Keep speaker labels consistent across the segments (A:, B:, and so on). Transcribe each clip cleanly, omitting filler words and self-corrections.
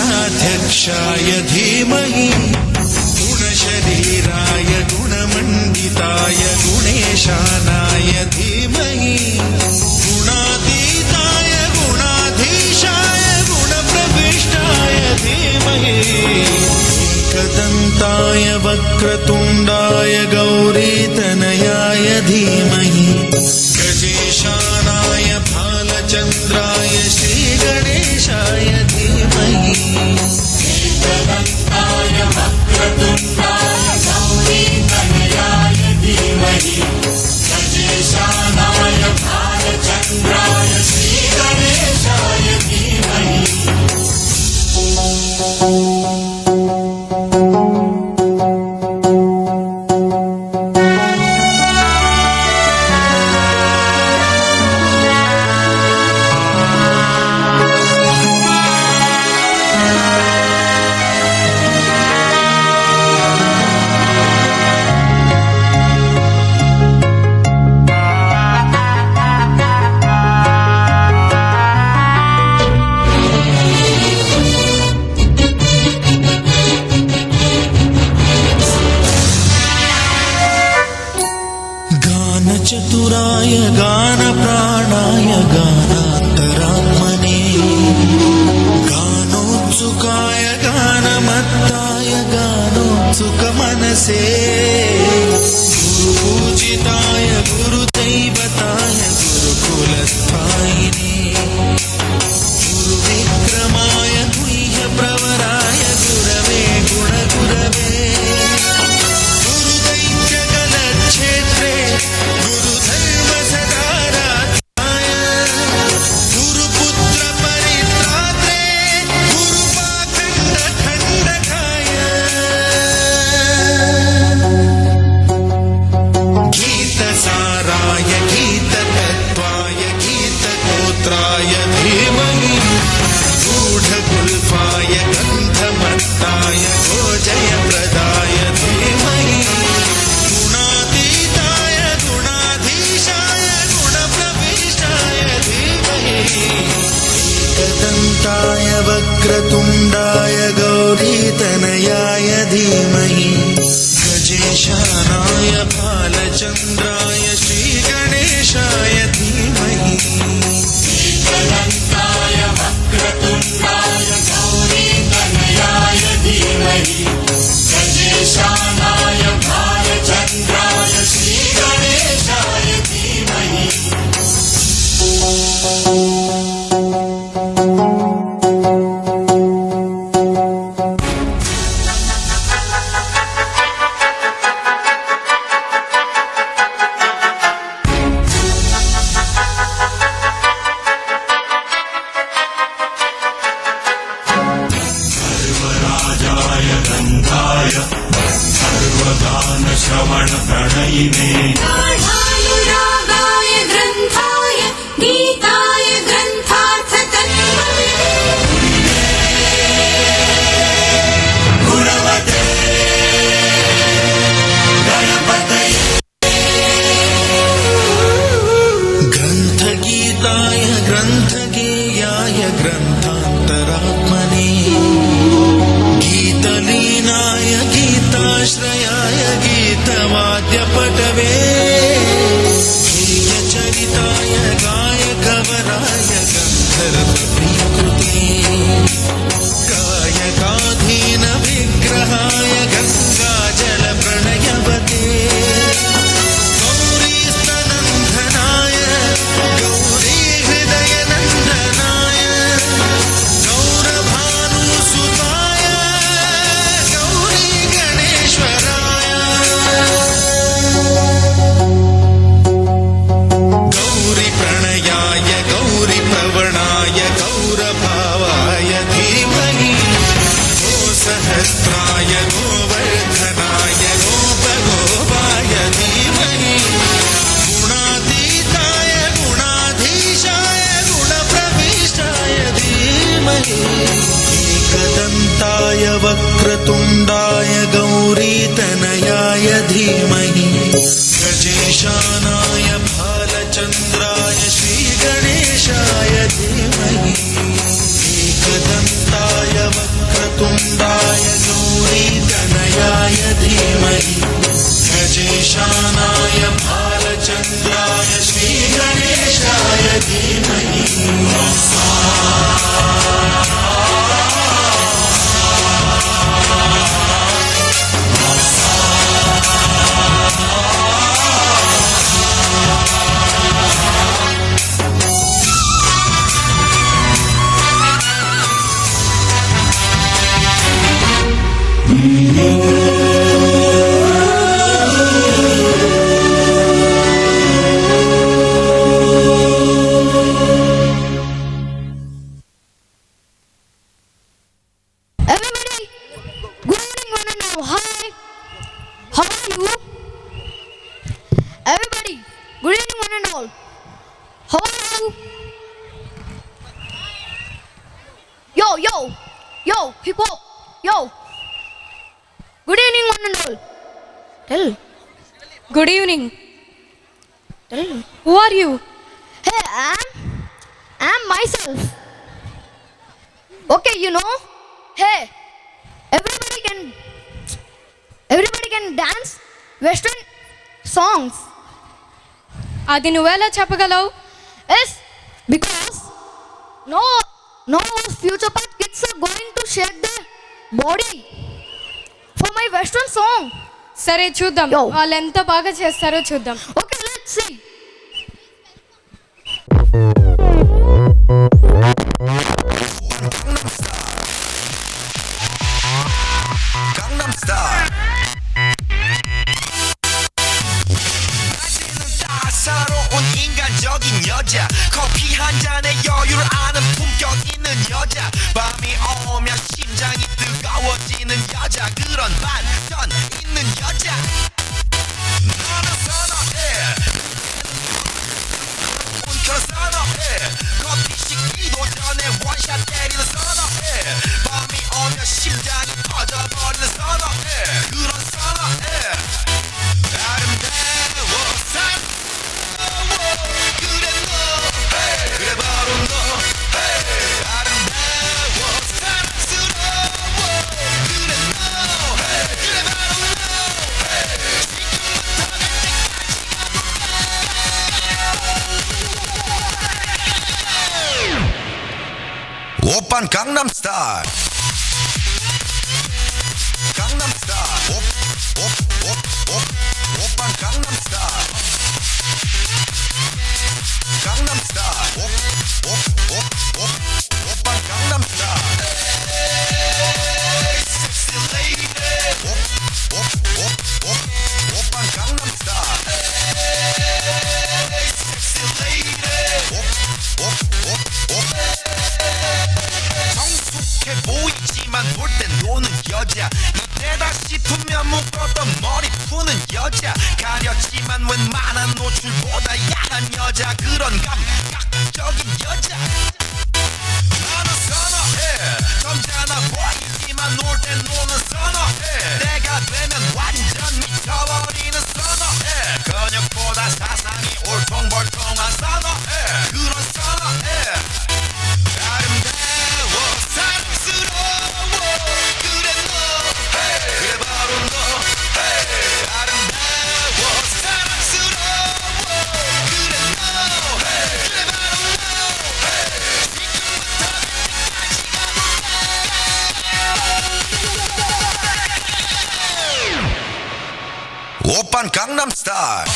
A: गणाध्यक्षाय धीमहि गुणशरीराय गुणमण्डिताय गुणेशानाय धीमहि गुणातीताय गुणाधीशाय गुणप्रविष्टाय धीमहि एकदन्ताय वक्रतुण्डाय गौरीतनयाय धीमहि गजेशानाय भालचन्द्राय श्रीगणेशाय धीमहि एकदन्ताय वक्रतुण्डाय गौरीतनयाय धीमहि गजेशानाय भालचन्द्राय श्रीगणेशाय धीमहि चतुराय गानप्राणाय गानान्तरात्मने गानोत्सुकाय गानमत्ताय गानोत्सुकमनसे गुरुपूजिताय गुरुदैवताय गुरुकुलस्थायिने गुरुविक्रमाय गुह्यप्रवराय गुरवे गुणगुरवे गुरुदैत्यगलक्षेत्रे गूढगुल्फाय गन्धमत्ताय गोजयप्रदाय धीमहि गुणातीताय गुणाधीशाय गुणप्रविष्टाय धीमहि एकदन्ताय वक्रतुण्डाय गौरीतनयाय धीमहि गजेशानाय भालचन्द्राय श्रीगणेशाय धीमहि
B: अनन्ताय वक्रतुण्डाय गौरीतनयाय धीमहि गजेशानाय भालचन्द्राय श्रीगणेशाय धीमहि श्रवणप्रणयिने
C: गाढानुरागाय ग्रन्थाय गीताय ग्रन्थार्थतत्त्वविदे
B: गुणवते गणपतये
A: ग्रन्थगीताय ग्रन्थगेयाय ग्रन्थान्तरात्मने गीतलीनाय गीताश्रयाय गीतवाद्यपटवे गीयचरिताय गायकवराय गन्धर्वप्रियकृते गायकाधीन विग्रहाय गङ्गाजलप्रणयवते गौरीस्तनन्दनाय गौरीहृदयनन्दनाय गौरभानुसुताय गौरीगणेश्वराय गौरीप्रणयाय गौरीप्रवणाय गौरभावाय धीमहि गोसहस्राय गोवर्धनाय गोपगोपाय धीमहि गुणातीताय गुणाधीशाय गुणप्रविष्टाय धीमहि एकदन्ताय वक्रतुण्डाय गौरीतनयाय धीमहि गजेशानाय भालचन्द्राय श्रीगणेशाय धीमहि एकदन्ताय वक्रतुण्डाय गौरीतनयाय धीमहि गजेशानाय भालचन्द्राय श्रीगणेशाय धीमहि
C: Everybody, good evening one and all. Hi, how are you? Everybody, good evening one and all. How are you? Yo, hip hop, yo. Good evening one and all. Tell.
D: Good evening.
C: Tell.
D: Who are you?
C: Hey, I'm myself. Okay, you know. Hey, everybody can dance Western songs.
D: అది నువ్వెలా చెప్పగలవు?
C: Yes, because no future path kids are going to shake their body for my Western song.
D: సరే చూద్దాం,
C: Yo.
D: వాళ్ళు ఎంత బాగా చేస్తారో చూద్దాం.
C: Okay, let's see.
B: Gangnam Style. 따사로운 인간적인 여자 커피 한 잔에 여유를 아는 품격 있는 여자 밤이 오면 심장이 뜨거워지는 여자 그런 반전 있는 여자 너는 선어해 그런 선어해 커피 식기도 전에 원샷 때리는 선어해 밤이 오면 심장이 터져버리는 선어해 그런 선어해 아름다워 사랑스러워 그래 너 그래 바로 너 아름다워 사랑스러워 그래 너 그래 바로 너 지금부터 갈 때까지 오빤 강남스타일 강남스타일 오빤 강남스타일 강남스타일 오빤 강남스타일
A: Sexy lady,
B: 오빤 강남스타일
A: sexy lady.
B: 성숙해 보이지만 볼 땐 노는 여자 이때다 싶으면 묶었던 머리 푸는 여자 가렸지만 웬만한 노출보다 야한 여자 그런 감각적인 여자 나는 선어해 점잖아 보이지만 놀 땐 노는 선어해 내가 되면 완전 미쳐버리는 선어해 근육보다 사상이 올통벌통한 선어해 그런 선어해
A: 아름다워 사랑스러워 그래 너 그래 바로 너 아름다워 사랑스러워 그래 너 그래 바로 너
B: 오빤 강남스타일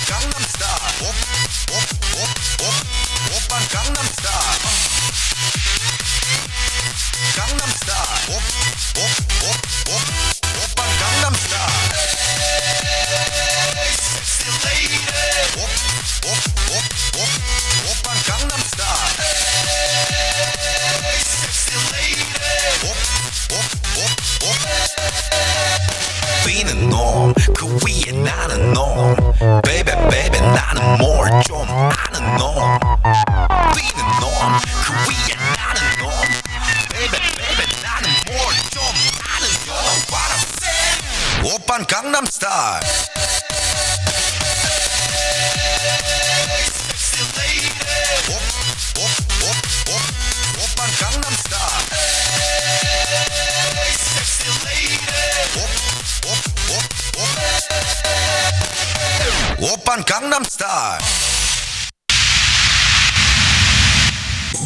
B: 강남스타일 오빤 강남스타일 강남스타일 오빤 강남스타일
A: Sexy lady,
B: 오빤 강남스타일
A: sexy lady.
B: B는 놈, 그 위에 나는 놈 Baby baby 나는 뭘 좀 아는 놈 B는 놈, 그 위에 나는 놈 Baby baby 나는 뭘 좀 아는 놈 What I'm saying 오빤 강남스타일
A: Sexy lady,
B: 오빤 강남스타일
A: sexy lady.
B: 오빤 강남스타일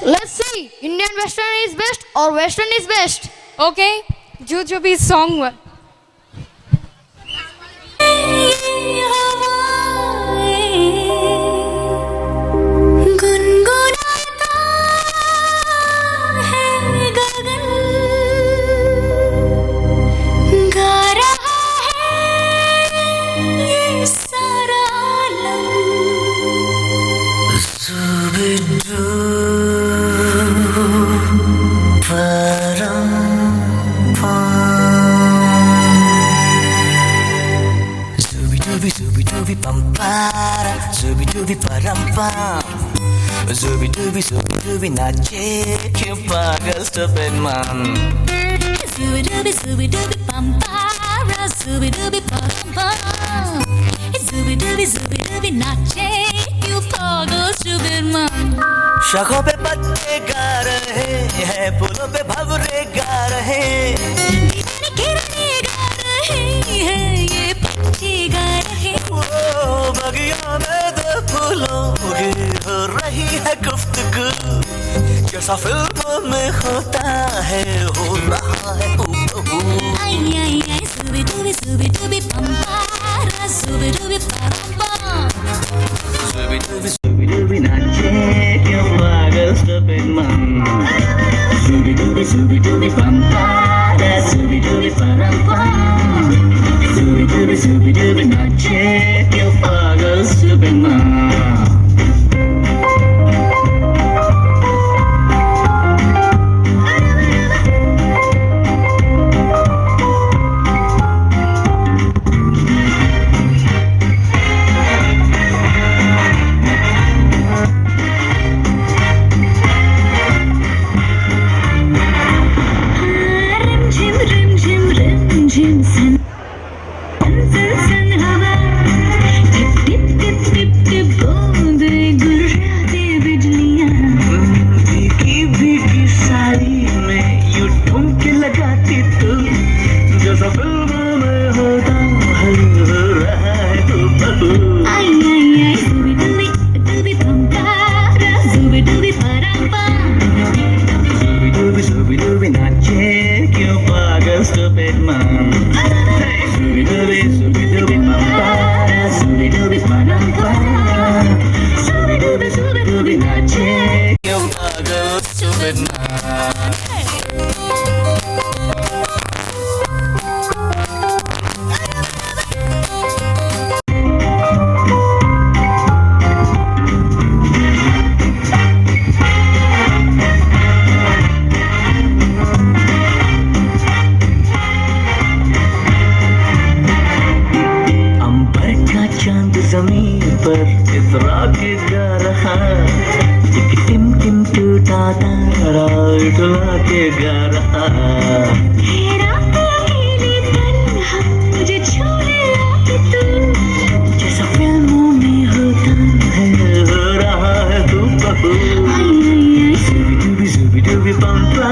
C: Let's see, Indian Western is best or Western is best?
D: Okay, Jujubee song one.
E: गुनगुनाता है गगन गा रहा है ये सारा आलम
F: Zubi pampara, zubi dubi parampam. Zubi dubi nache, क्यों पागल stupid man.
E: Zubi dubi pampara, zubi dubi pam. Zubi dubi नाचे क्यों पागल stupid man.
F: शाखों पे पत्ते गा रहे हैं, फूलों पे भंवरे गा रहे हैं.
E: किरने गा रहे हैं, ये पंछी गा रहे हैं.
F: वो बगिया में दो फूलों की हो रही है गुफ्तगू. जैसा फिल्मों में होता है, हो रहा है हूबहू.
E: Ay ay ay, zubi dubi pampara, zubi dubi param.
F: Zubi dubi nache, क्यों पागल stupid man. Zubi dubi pampara, zubi dubi parampam. Zubi dubi nache, क्यों पागल stupid man.
E: Rim झिम सन सन हवा tip tip tip tip tip बूंदे गुर्राते बिजलियां
F: भीगी भीगी साड़ी में यूं ठुमके लगाती तू जैसा फिल्मों में होता है हो रहा है हूबहू.
E: आई आई आई zubi dubi pampara zubi dubi para
F: क्यों पागल सुबह अंबर का चांद जमीन पर इतरा के गा रहा एक टिम टिम टूटा तारा उठला के गा रहा
E: मुझे छोड़े आके तू
F: जैसा फिल्मों में होता है हो रहा है तू बहू जुबी जुबी पंपा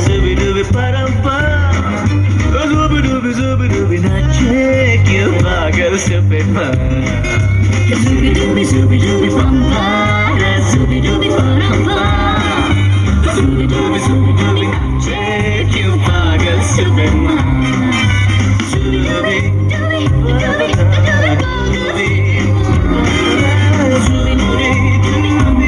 F: जुबी जुबी परम्पा जुबी जुबी नाचे क्यों पागल से बेमा
E: Zubi dubi zubi dubi bamba, zubi dubi paramba, zubi dubi zubi dubi nache,
F: क्यों पागल से बेमा जुबी जुबी
E: dubi dubi dubi
F: Zubi Zubi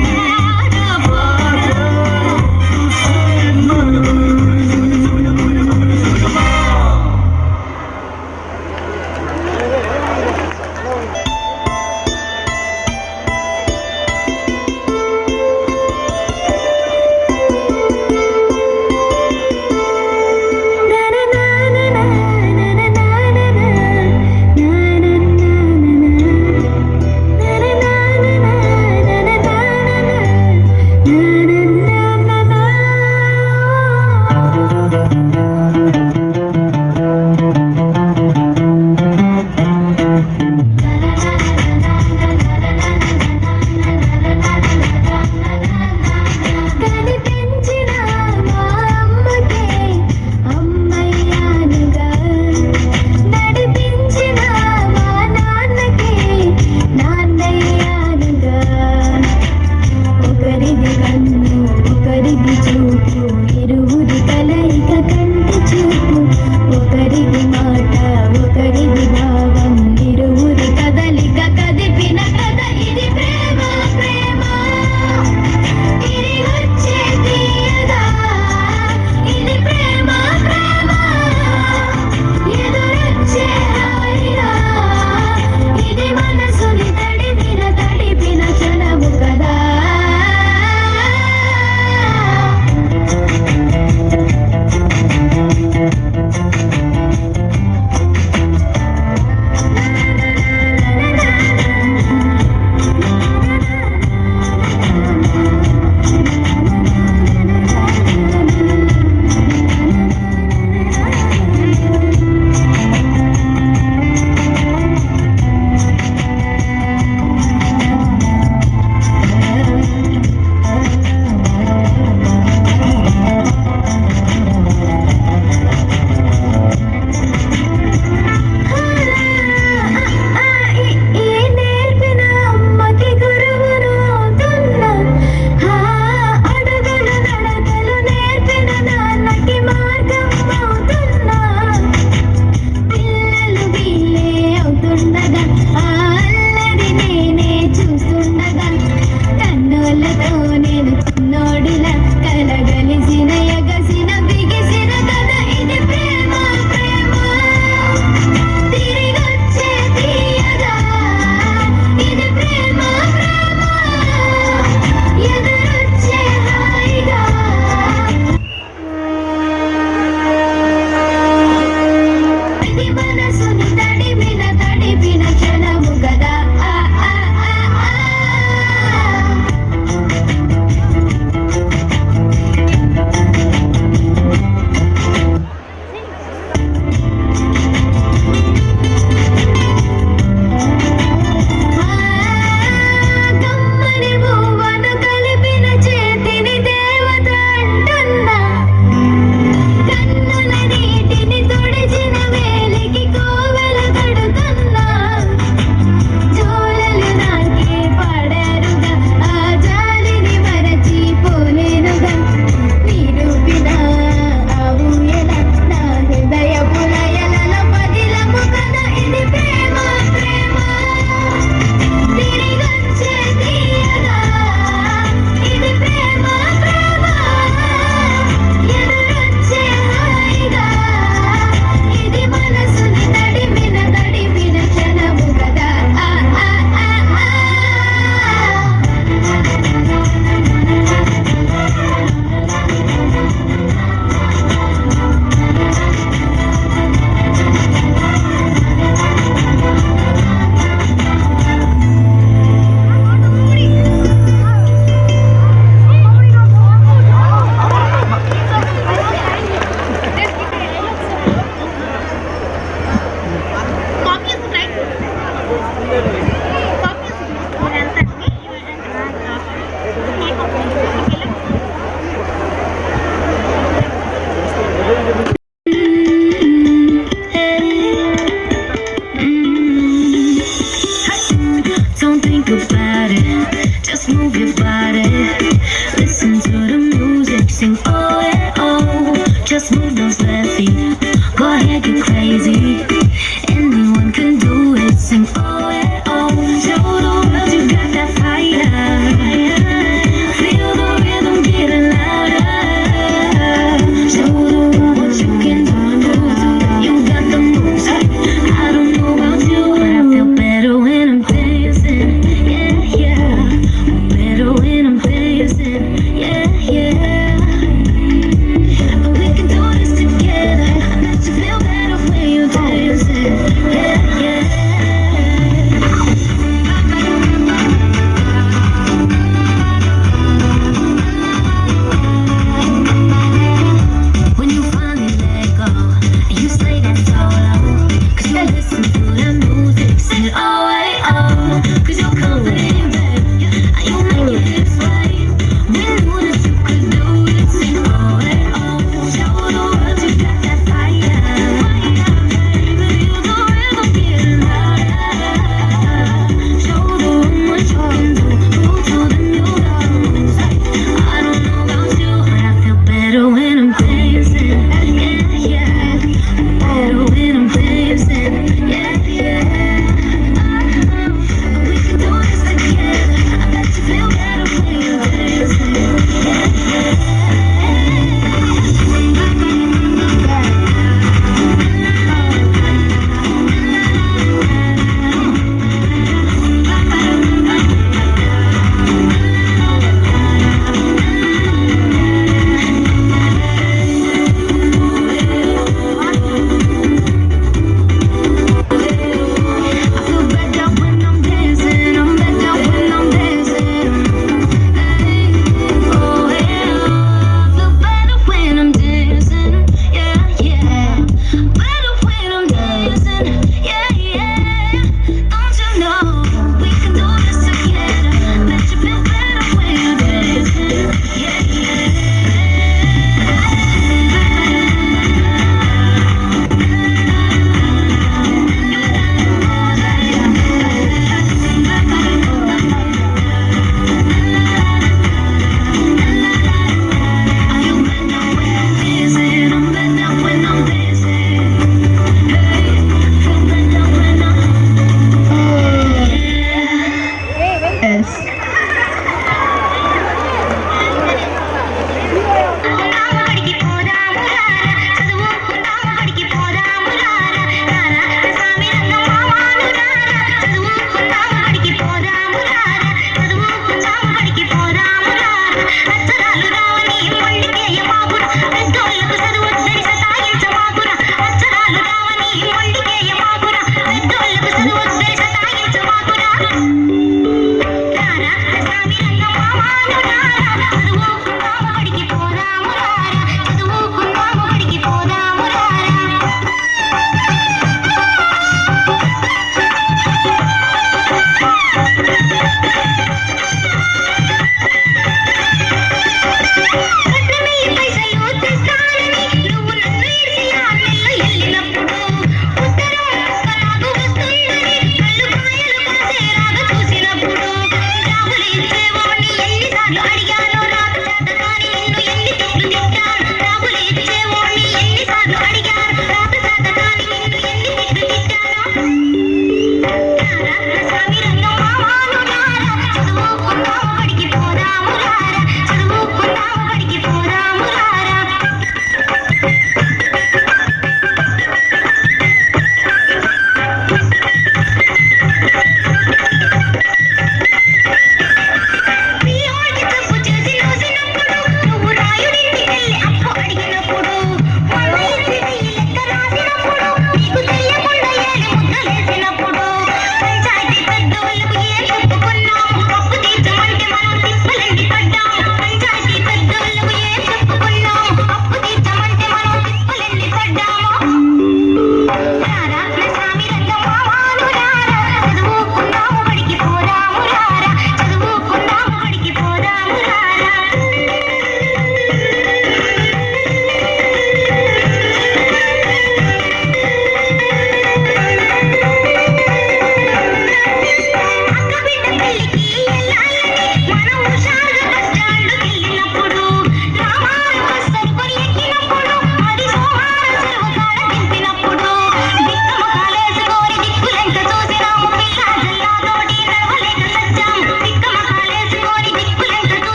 E: When you finally let go, and you stay that solo, 'cause you listen to the music, sing it all way on, 'cause you're confident, babe, and you make your hips sway. We knew that you could do this, sing it all way on, show the world you got that fire, feel the rhythm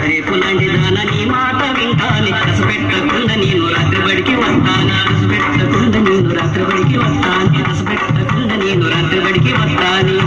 G: రేపు లాంటి దాన నీ మాట వింటాని రసపెట్టకుండా నేను రాత్రి బడికి వస్తానా రసపెట్టకుండా నేను రాత్రి బడికి వస్తాను రసపెట్టకుండా నేను రాత్రి బడికి వస్తాను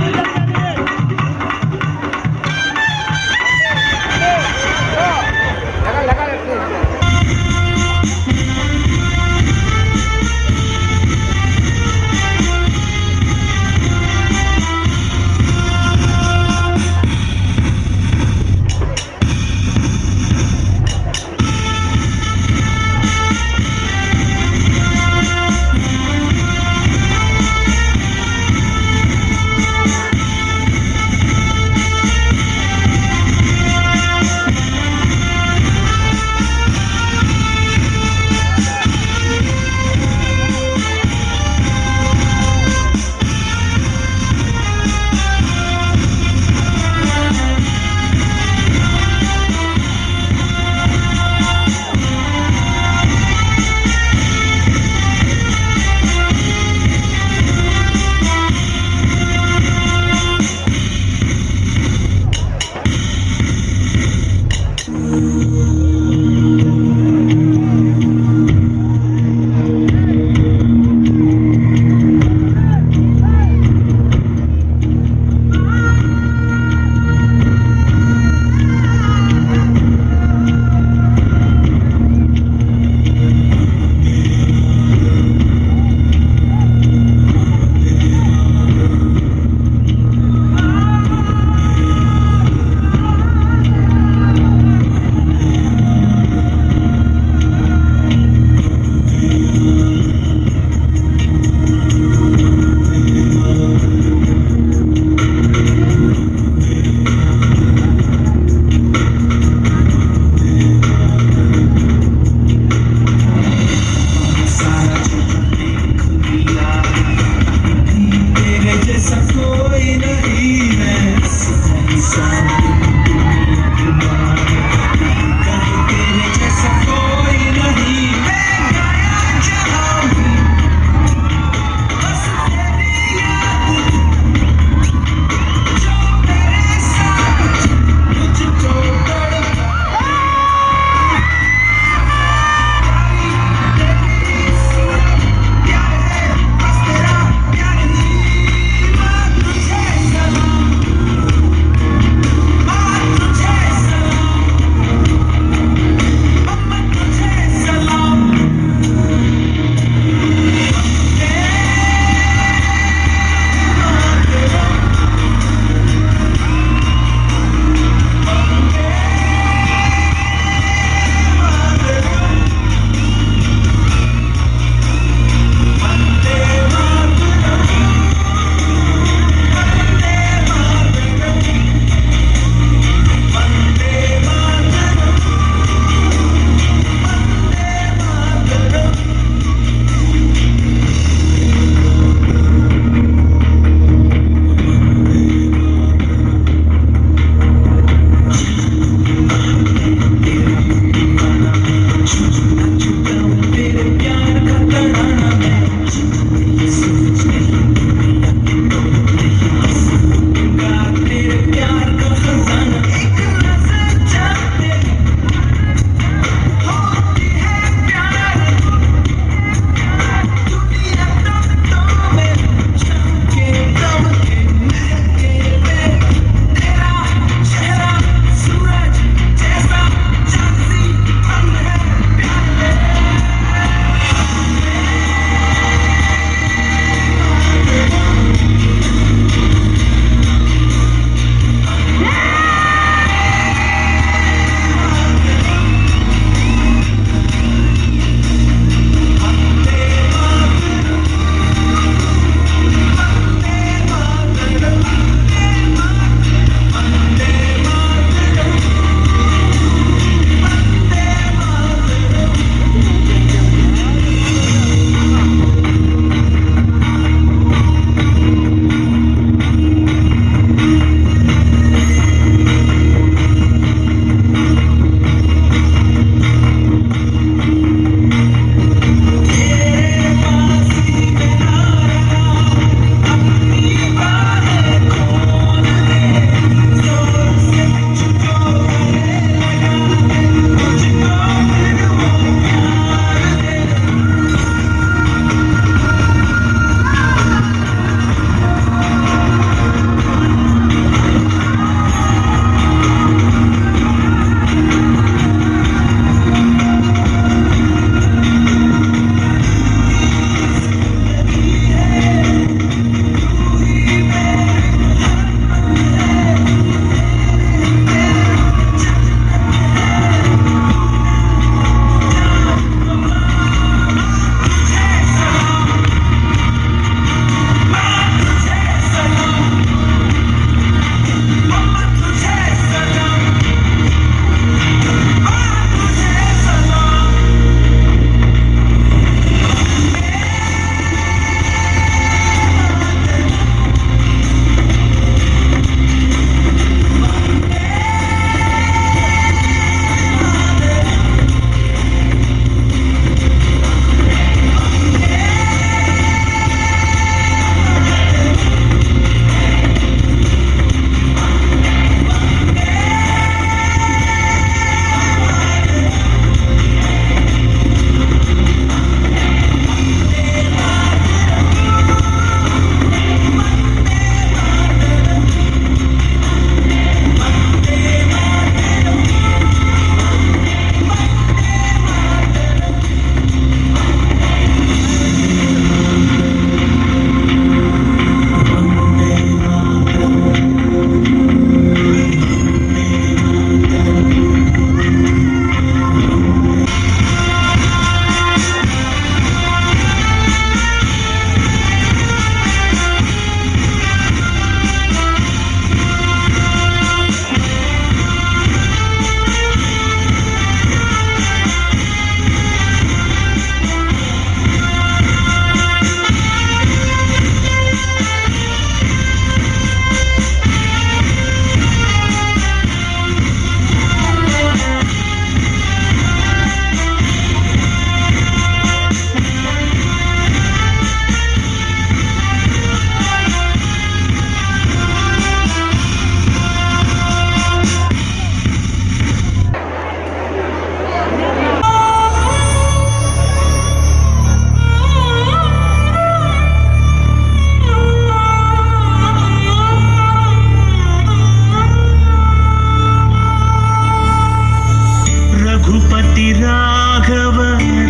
F: रघुपति राघव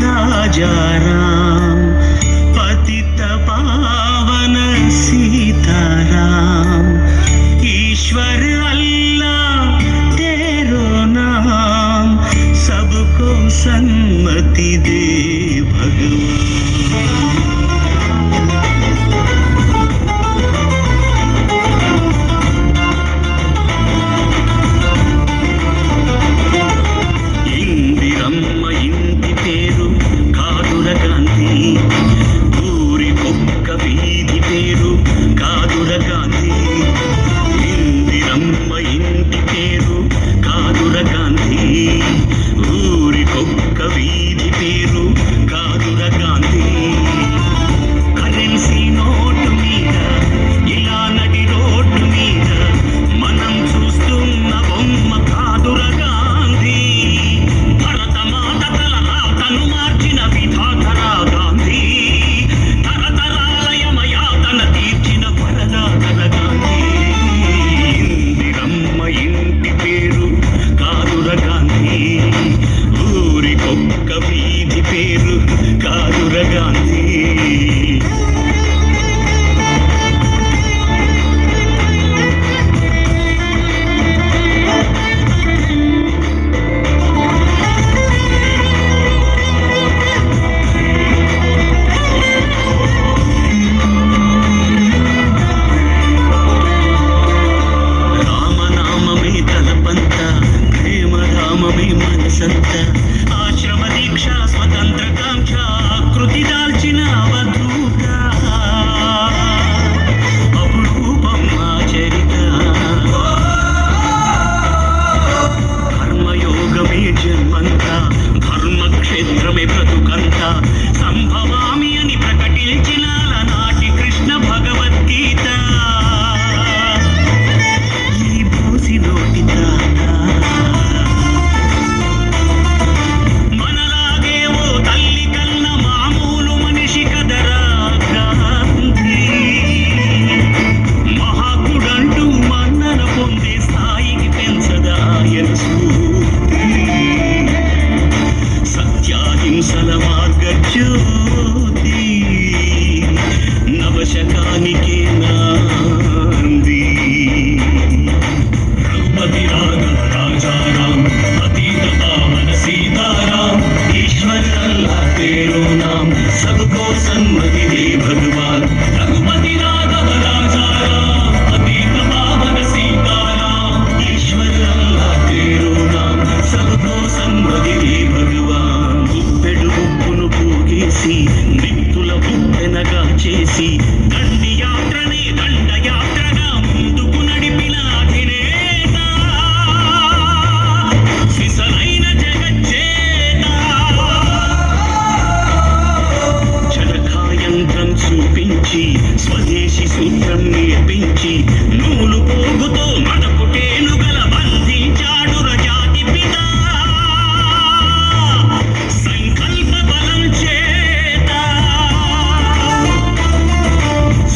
F: राजा राम पतित पावन सीताराम ईश्वर अल्लाह तेरो नाम सबको सन्मति दे भगवान। ఇందిరమ్మ ఇంటి పేరు కాదుర గాంధీ ఊరి కుక్క వీధి పేరు కాదుర గాంధీ ఇందిరమ్మ ఇంటి పేరు కాదుర గాంధీ ఊరి కుక్క వీధి పేరు కాదుర గాంధీ కరెన్సీ నోటు మీద ఇలా నడి రోడ్డు మీద మనం చూస్తున్న బొమ్మ కాదుర గాంధీ భరతమాత తల రాతను మార్చిన విధాతరా గాంధీ తరతరాల యమయాతన తీర్చిన వరదాతర గాంధీ ఇందిరమ్మ ఇంటి పేరు కాదుర గాంధీ ఊరి కుక్క వీధి పేరు కాదుర గాంధీ। రామనామమే తలపంత ప్రేమరామమే మనసంత ఆశ్రమ దీక్ష స్వతంత్ర కాంక్ష కృతి దాల్చిన అవధూత అపురూపం ఆచరిత కర్మయోగమే జన్మంత ధర్మక్షేత్రమే బ్రతుకంత సంభవామి అని ప్రకటించిన నాటి కృష్ణ భగవద్గీత ఈ పూసి నోటి తాత మనలాగే ఓ తల్లి కన్న మామూలు మనిషి కదరా గాంధీ మహాత్ముడంటూ మన్నన పొందే స్థాయికి పెంచదాయన స్ఫూర్తి సత్యాహింసల మార్గజ్యోతి నవశకానికే నాంది रघुपति राघव राजा राम पतित पावन सीताराम ईश्वर अल्लाह तेरो नाम सबको सन्मति दे भगवान। रघुपति राघव राजा राम पतित पावन सीताराम ईश्वर अल्लाह तेरो नाम सबको सन्मति दे भगवान। గుప్పెడు గుప్పును పోగేసి నిప్పుల బుప్పెనగా చేసి దండి యాత్రనే దండయాత్రగా ముందుకు నడిపిన అధినేత సిసలైన జగజ్జేత జలకాయంత్రం చూపించి స్వదేశీ సూత్రం నేర్పించి నూలు పోగుతో మదపుటేనుగల బంధించాడు రజాతి పిత సంకల్ప బలం చేత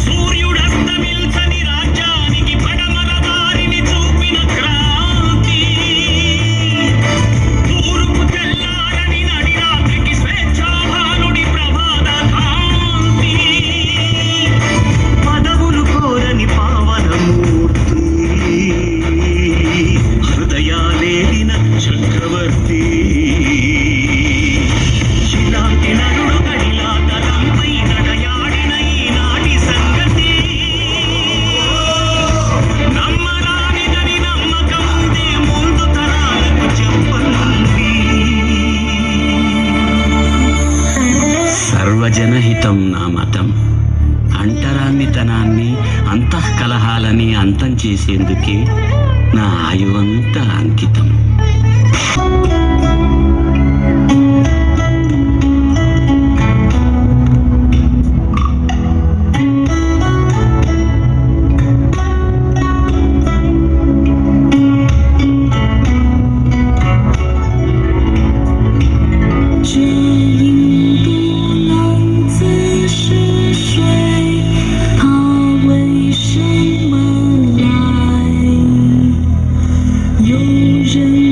F: సూర్యుడస్తమిల్చని రాజ్యానికి పడమర దారిని చూపిన క్రాంతి తూర్పు తెల్లారని నడి రాత్రికి స్వేచ్ఛాభానుడి ప్రభాత కాంతి పదవులు కోరని పావనమూర్తి హృదయాలేలిన చక్రవర్తి ఇలాంటి నరుడు గడిలా తలంపై నడయాడిన ఈనాటి సంగతి నమ్మరానిదని నమ్మకముందే ముందు తరాలకు చెప్పనుంది। సర్వజనహితం నా మతం అంటరానితనాన్ని అంతఃకలహాలని అంతం చేసేందుకే నా ఆయువంతా అంకితం।
E: 有人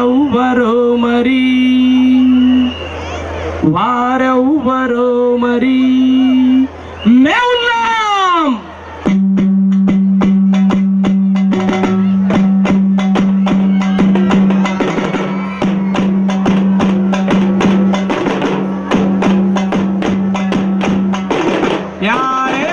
H: వారెవ్వరో మరి వారెవ్వరో మరి మేమున్నాం. యారే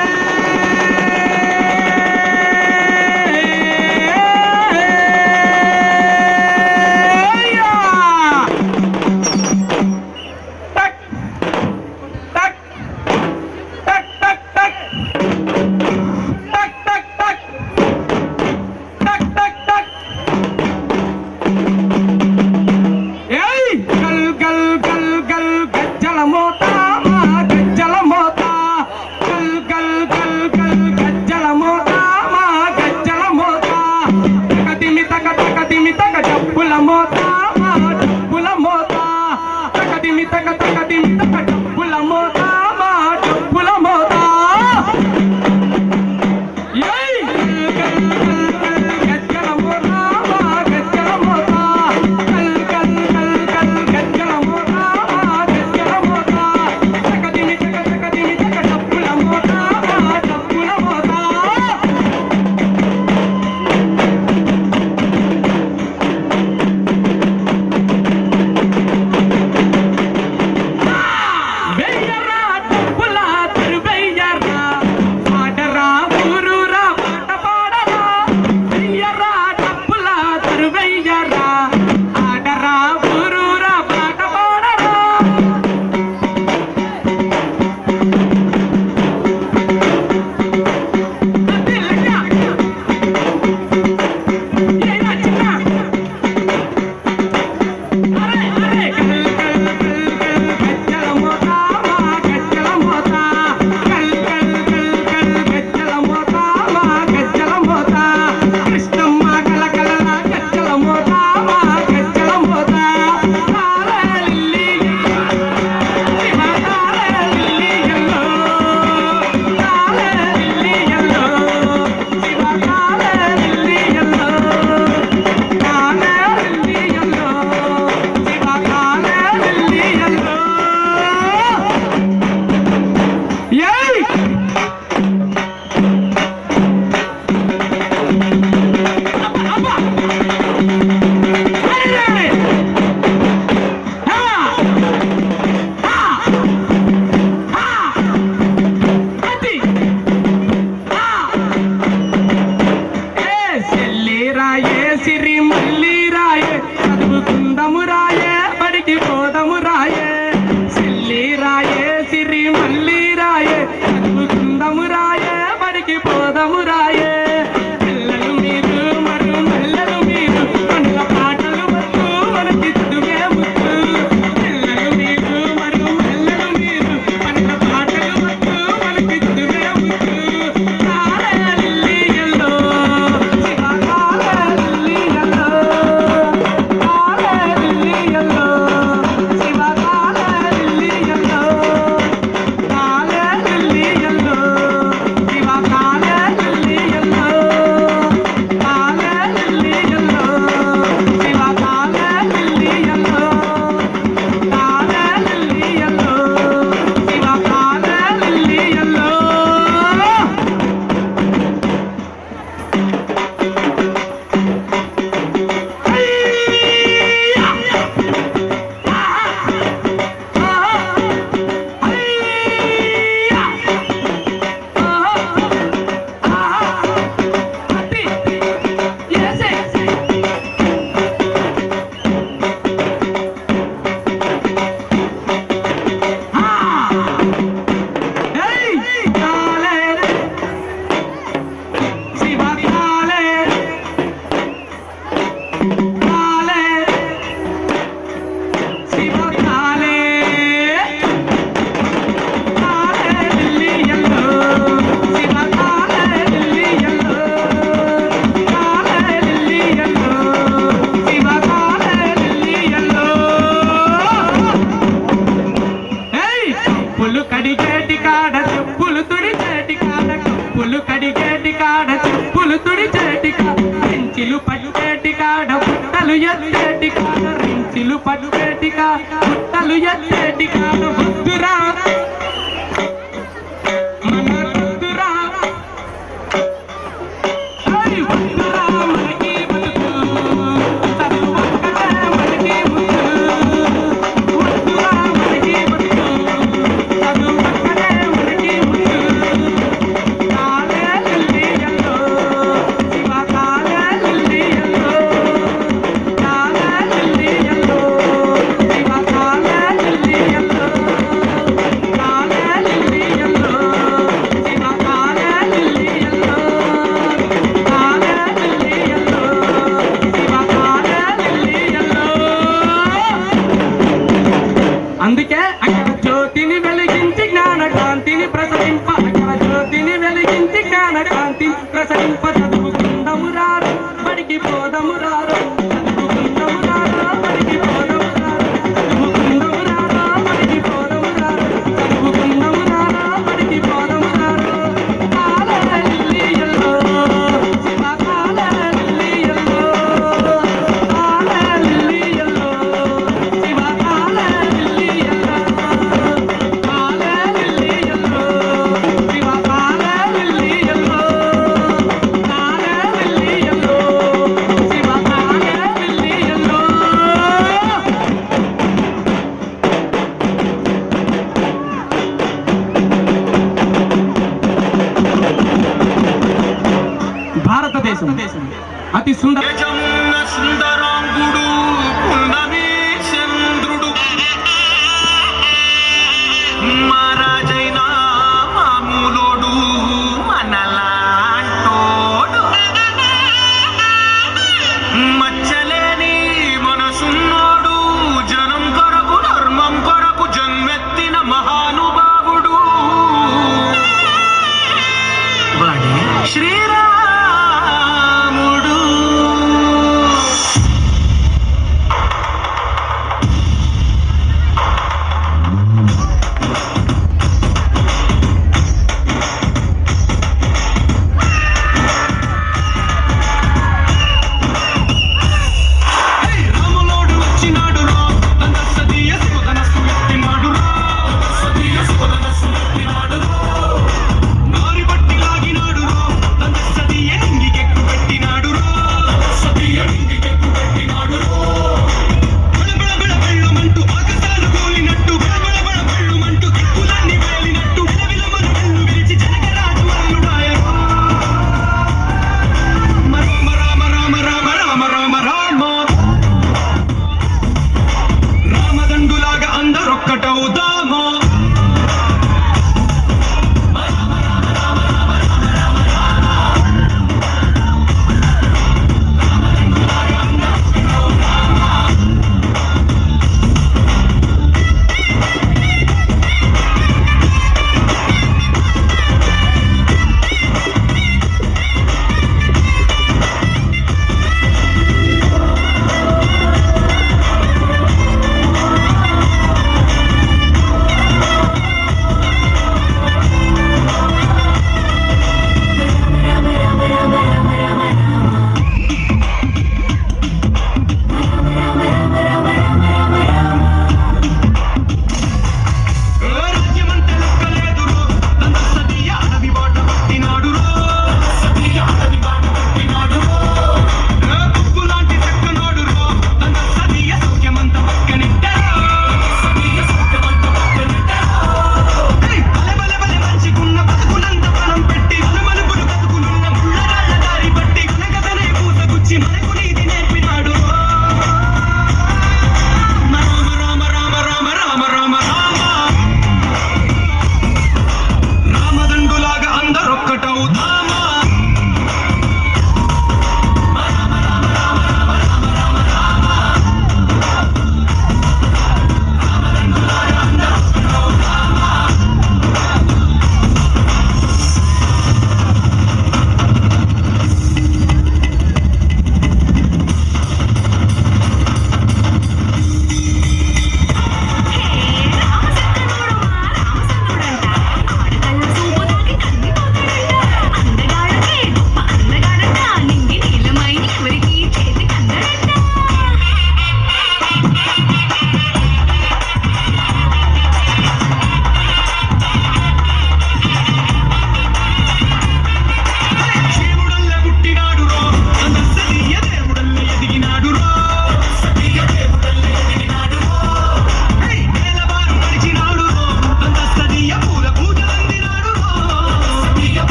H: పుట్టలు ఎత్తేటి కాడ రించిలు పట్టేటిగా పుట్టలు ఎత్తేటి కాడ బుద్ధురా మన బుద్ధురా బుద్ధురా మనకి బతుకు చదువు ఒక్కటే మనకి ముద్దు బుద్ధురా మనకి బతుకు చదువు ఒక్కటే మనకి ముద్దు కాలే లిల్లియల్లో శివ కాలే లిల్లియల్లో కాలే లిల్లియల్లో శివ కాలే లిల్లియల్లో కాలే లిల్లియల్లో శివ కాలే లిల్లియల్లో కాలే లిల్లియల్లో శివ కాలే లిల్లియల్లో. అందుకే అక్కడ జ్యోతిని వెలిగించి జ్ఞానకాంతిని ప్రసరింప అక్కడ జ్యోతిని వెలిగించి జ్ఞానకాంతిని ప్రసరింప చదువుకుందము రారు బడికి పోదము రారు చదువుకుందము రారు బడికి పోదము రారు చదువుకుందము రారు బడికి పోదము రారు చదువుకుందము రారు బడికి పోదము రారు కాలే లిల్లియల్లో శివ కాలే లిల్లియల్లో కాలే లిల్లియల్లో శివ కాలే లిల్లియల్లో కాలే లిల్లియల్లో శివ కాలే లిల్లియల్లో కాలే లిల్లియల్లో శివ కాలే లిల్లియల్లో. భారతదేశం అతి సుందర
F: సుందరాంగుడు పున్నమి చంద్రుడు మహారాజైన మామూలోడు మనలాంటోడు మచ్చలేని మనసున్నోడు జనం కొరకు ధర్మం కొరకు జన్మెత్తిన మహానుభావుడు వాడే శ్రీరాముడు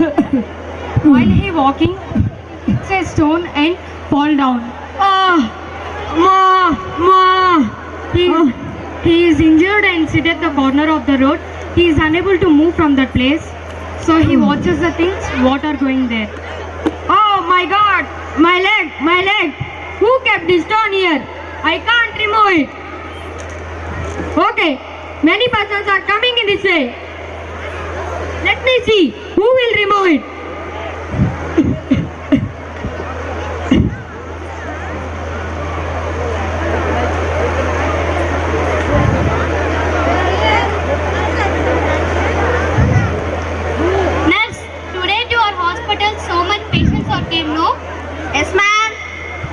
D: While he walking, hits a stone and fall down. He is injured and sit at the corner of the road. He is unable to move from that place. So he watches the things what are going there. Oh my God! My leg! Who kept this stone here? I can't remove it. Okay, many persons are coming in this way. Let me see who will remove it.
I: Nurse, today to our hospital so much patients are came, no? Yes, ma'am.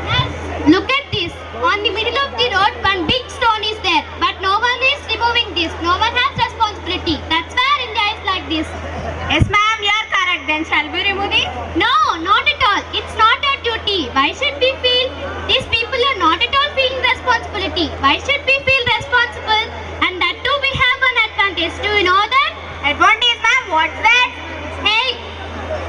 I: Nurse, look at this. On the middle of the road, one big stone is there, but no one is removing this. No one has responsibility. That's where India is like this. Yes, ma'am. You are correct. Then shall we remove it? No, not at all. It's not our duty. Why should we feel? These people are not at all feeling responsibility. Why should we feel responsible? And that too, we have an advantage. Do you know that? Advantage, ma'am. What's that? Hey,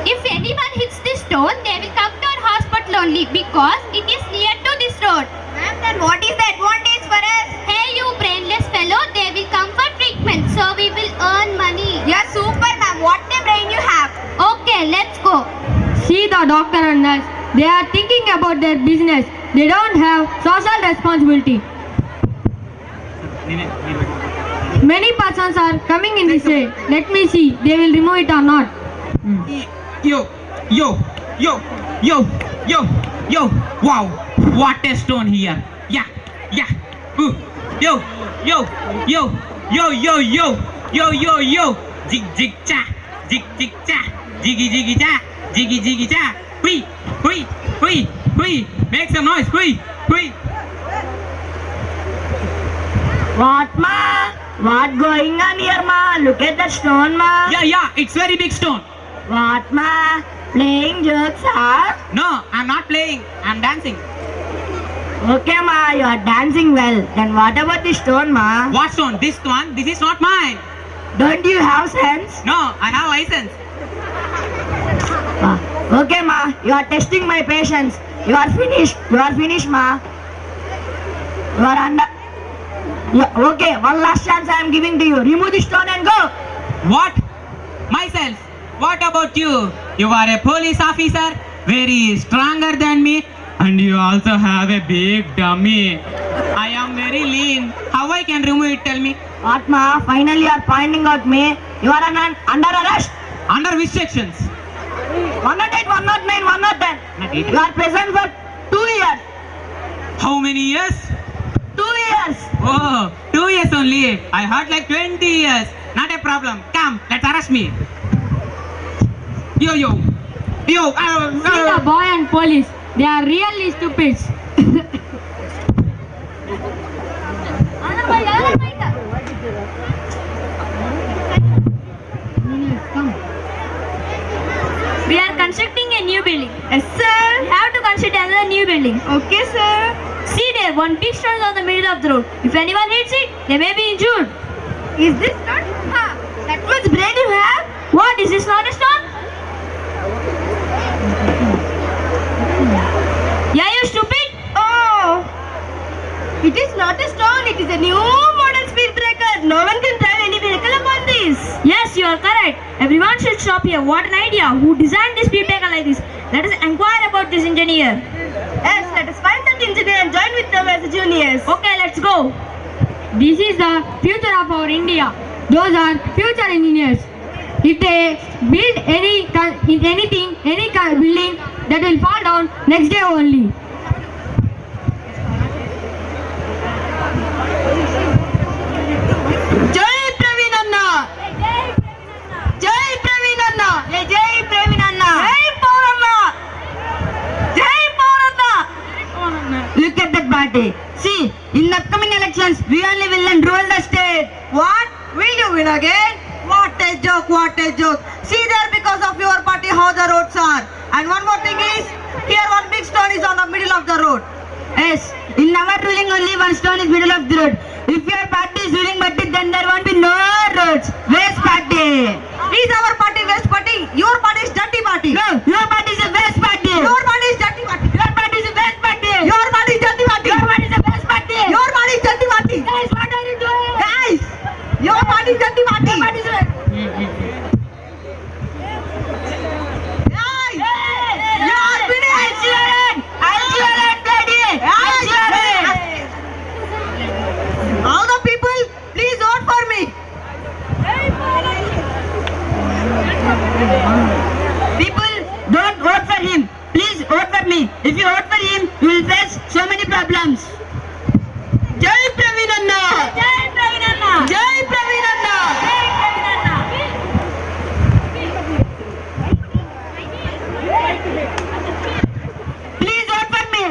I: if anyone hits this stone, they will come to our hospital only because it is near to this road. Ma'am, then what is the advantage for us? Hey, you brainless fellow, they will come for treatment, so we will earn money. You're super, ma'am. What a brain you have. Okay, let's go.
D: See the doctor and nurse. They are thinking about their business. They don't have social responsibility. Many persons are coming in this way. Let me see. They will remove it or not.
H: Yo. Wow, what a stone here. Yeah. Ooh. Yo. Jig cha. Jiggy cha. Hui. Make some noise. Hui.
I: What, ma? What going on here, ma? Look at the stone, ma.
H: Yeah, it's very big stone.
I: What, ma? Playing jokes, huh?
H: No, I'm not playing. I'm dancing.
I: Okay, ma, you are dancing well. Then what about the stone, ma?
H: What stone? This one? This is not mine.
I: Don't you have sense?
H: No, I have license.
I: Okay, ma, you are testing my patience. You are finished, ma. You are under... Yeah, okay, one last chance I am giving to you. Remove the stone and go.
H: What? Myself? What about you? You are a police officer, very stronger than me, and you also have a big dummy. I am very lean. How I can remove it? Tell me.
I: What, ma? Finally, you are pointing out me. You are under arrest.
H: Under which sections?
I: 108, 109, 110. You are present for 2 years.
H: How many years?
I: 2 years.
H: Oh, 2 years only. I heard like 20 years. Not a problem. Come, let's arrest me. Yo.
D: See the boy and police. They are really stupid. We are constructing a new building.
I: Yes, sir.
D: We have to construct another new building.
I: Okay, sir.
D: See there, one big stone is on the middle of the road. If anyone hits it, they may be injured.
I: Is this not? That much brain you have?
D: What? Is this not a stone? Yeah, you stupid!
I: Oh, it is not a stone. It is a new model speed breaker. No one can drive any vehicle upon this.
D: Yes, you are correct. Everyone should stop here. What an idea! Who designed this speed breaker like this? Let us inquire about this engineer.
I: Yes, let us find that engineer and join with them as juniors.
D: Okay, let's go. This is the future of our India. Those are future engineers. If they build any building, that will fall down next day only.
I: Jai Praveen Anna! Jai Praveen Anna! Hey, Jai Praveen Anna! Jai Pavanna! Jai Pavanna! Look at that party. See, in upcoming elections, we only will rule the state. What? Will you win again? What a joke, what a joke. See there, because of your party how the roads are. And one more thing is, here one big stone is on the middle of the road. Yes, in our ruling only one stone is middle of the road. If your party is ruling party, then there won't be no roads. Waste party. Is our party waste party? Your party is
H: party.
D: No, your party is the best party.
H: Your party is dirty party.
D: Your party is the best party.
H: Your party is dirty party.
D: Your party is the best party.
H: Your party is dirty party.
D: Guys, what are you doing?
H: Guys, your party is dirty party.
D: Your party is the
H: Guys,
D: You are finished. I'll children, daddy. I'll children.
H: all the people, please vote for me.
D: People, don't vote for him. Please vote for me. If you vote for him, you will face so many problems. Jai Praveen Anna. Jai Praveen Anna. Jai Praveen Anna. Jai Praveen Anna. Please vote for me.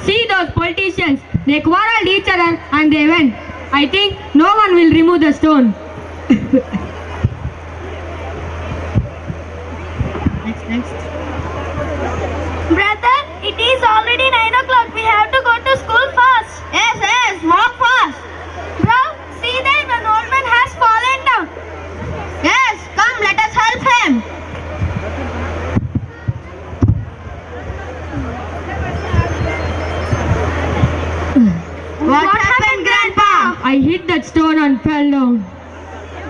D: See those politicians. They quarreled each other and they went. I think no one will remove the stone. Next.
I: Brother, it is already 9 o'clock. We have to go to school fast.
D: Yes, walk fast.
I: Bro, see there, an old man has fallen down.
D: Yes, come, let us help him. What happened, Grandpa? I hit that stone and fell down.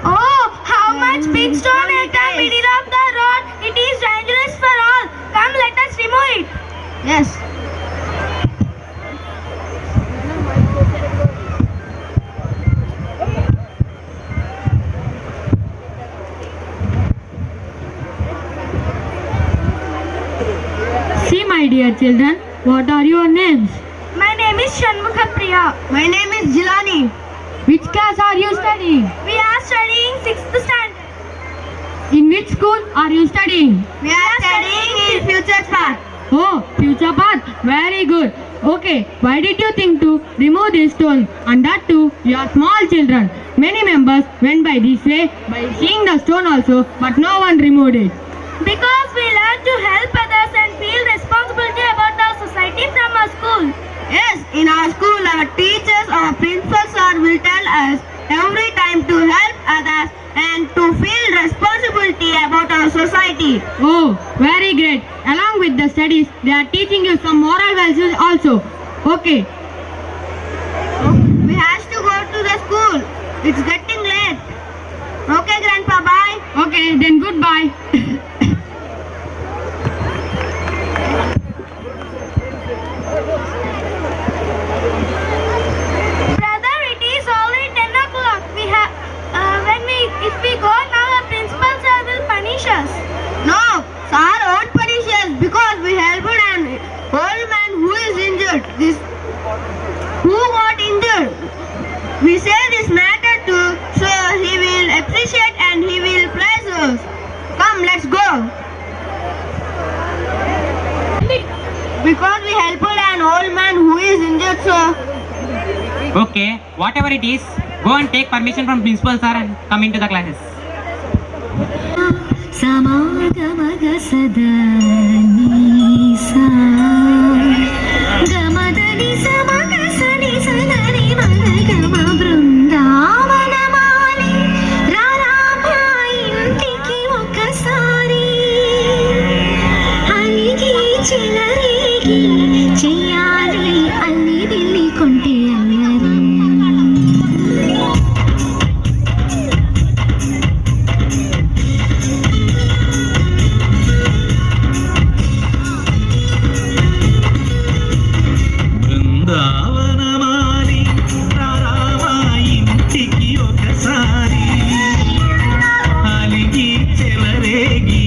I: Oh, how much big stone at the middle of the road. It is dangerous for all. Come, let us remove it.
D: Yes. See, my dear children, what are your names?
I: My name is Shanmukha Priya.
D: My name is Jilani. Which class are you studying?
I: We are studying 6th standard.
D: In which school are you studying?
I: We are studying in Future Path.
D: Oh, Future Path. Very good. Okay, why did you think to remove this stone? And that too, you are small children. Many members went by this way by seeing the stone also, but no one removed it.
I: Because we learn to help others and feel responsibility about our society from our school.
D: Yes, in our school, our teachers, our principals will tell us every time to help others and to feel responsibility about our society. Oh, very great. Along with the studies, they are teaching you some moral values also. Okay. We have to go to the school. It's getting late. Okay, Grandpa, bye. Okay, then goodbye.
I: Brother, it is already 10 o'clock. We have, if we go now, the principal sir will punish us.
D: No, sir won't punish us because we helped an old man who is injured. Who got injured? We say this matter to, so he will appreciate and he will praise us. Come, let's go. Because we helped an old man who is injured, sir.
J: Okay, whatever it is, go and take permission from principal sir and come into the classes.
E: Samagamaga sadani sa gamadani samaga sani sanani magama బృందావనమాలి రారామా ఇంటికి ఒకసారి అలిగి చెలరేగి చెయ్యాలి అల్లి బిల్లి కొంటే అల్లరి
F: బృందావనమాలి రారామా ఇంటికి ఒకసారి అలిగి చెలరేగి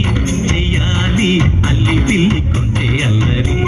F: చెయ్యాలి అల్లి పిల్లి కొంటే అల్లరి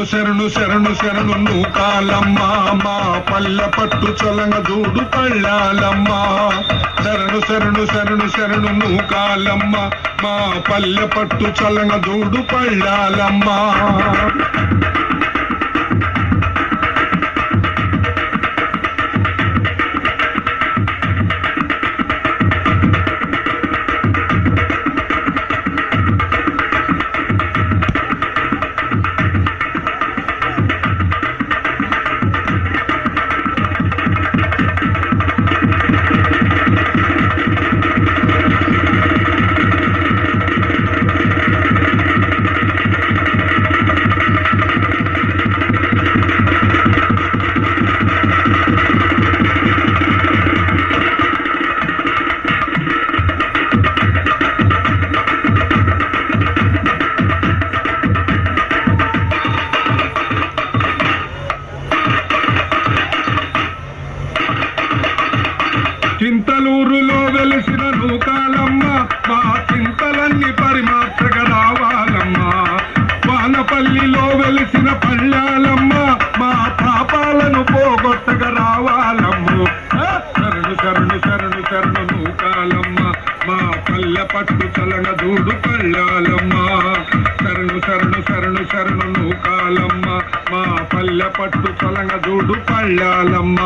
K: శరణు శరణు శరణు నూకాలమ్మ మా పల్లె పట్టు చొలంగ దూడు పళ్ళాలమ్మ శరణు శరణు శరణు శరణు నూకాలమ్మ మా పల్లె పట్టు చొలంగ దూడు పళ్ళాలమ్మ చింతలూరులో వెలిసిన నూకాలమ్మ మా చింతలన్నీ పరిమార్చగా రావాలమ్మ వానపల్లిలో వెలిసిన పళ్ళాలమ్మ మా పాపాలను పోగొట్టగా రావాలమ్మ శరణు శరణు శరణు శరణు నూకాలమ్మ మా పల్లె పట్టు చలన దూడు పళ్ళాలమ్మ శరణు శరణు శరణు శరణు నూకాలమ్మ మా పల్లె పట్టు చలన దూడు పళ్ళాలమ్మ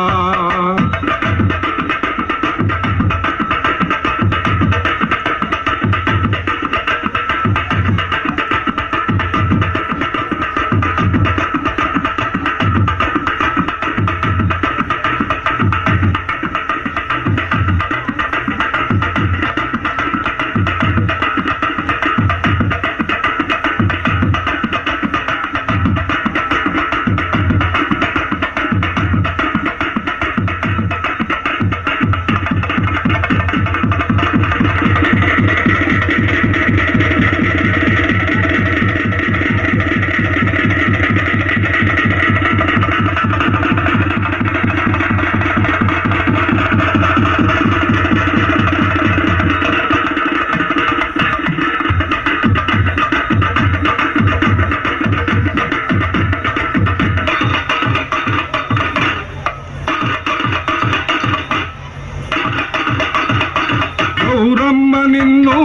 K: గౌరమ్మ నిన్ను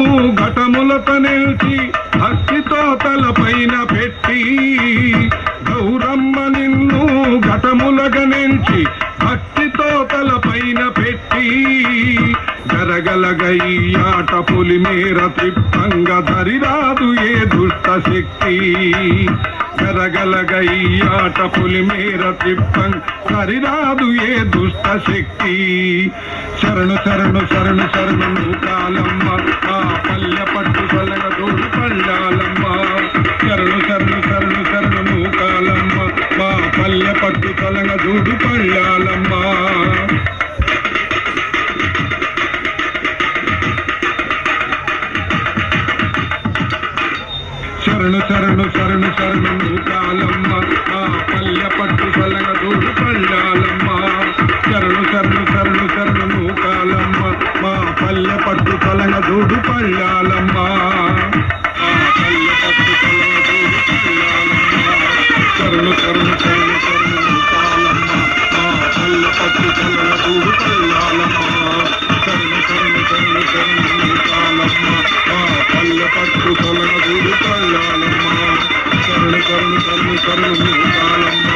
K: ఘటములత నిలిచి భక్తితో తలపైన పెట్టి గౌరమ్మ నిన్ను ఘటములగ నిలిచి భక్తితో తలపైన పెట్టి గరగలగయ్యాట పులి మేర త్రిప్పంగ ధరిరాదు ఏ దుష్ట శక్తి గరగలగయ్యాట పులి మేర త్రిప్పంగ ధరిరాదు ఏ దుష్ట శక్తి శరణు శరణు శరణు శరణు నూకాలమ్మ ఆ పల్లె పట్టు చల్లగ దూడు పళ్ళాలమ్మ శరణు శరణు శరణు శరణు నూకాలమ్మ మా పల్లె పట్టు చల్లగ దూడు పళ్ళాలమ్మ శరణు శరణు శరణు శరణు నూకాలమ్మ ఆ పల్లె పట్టు చల్లగ దూడు పళ్ళాలమ్మ శరణు శరణు శరణు శరణు నూకాలమ్మ మా పల్లె పట్టు చల్లగ దూడు పళ్ళాలమ్మ ఆ పల్లె పట్టు చల్లగ దూడు పళ్ళాలమ్మ శరణు శరణు శరణు శరణు నూకాలమ్మ మా పల్లె పట్టు చల్లగ దూడు పళ్ళాలమ్మ శరణు శరణు శరణు శరణు నూకాలమ్మ మా పల్లె పట్టు చల్లగ దూడు పళ్ళాలమ్మ శరణు శరణు శరణు శరణు నూకాలమ్మ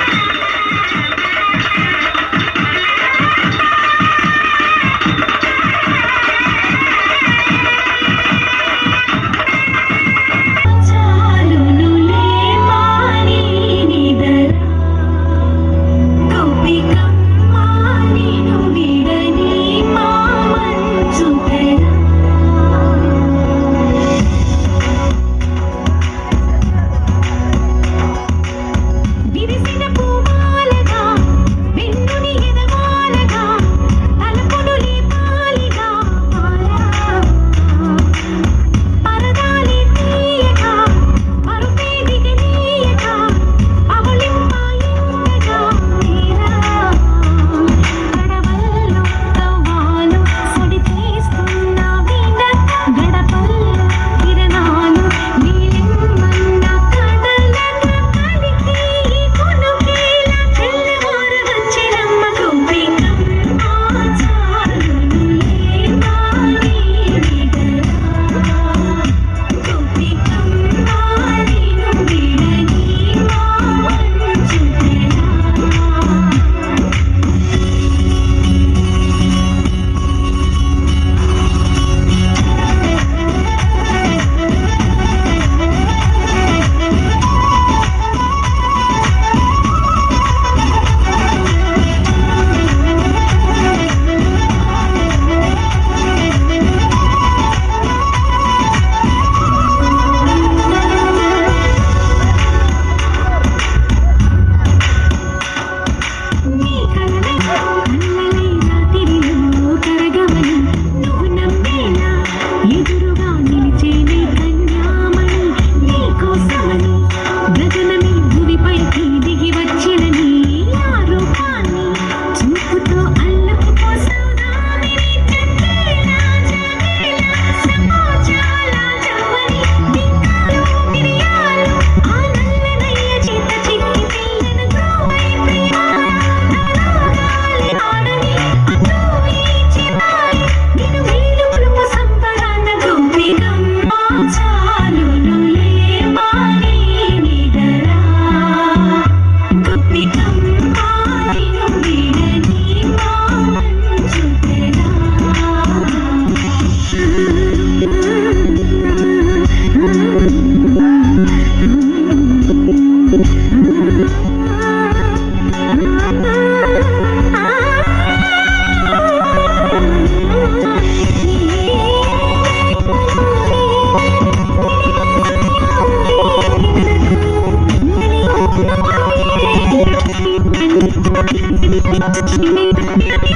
E: Thank you.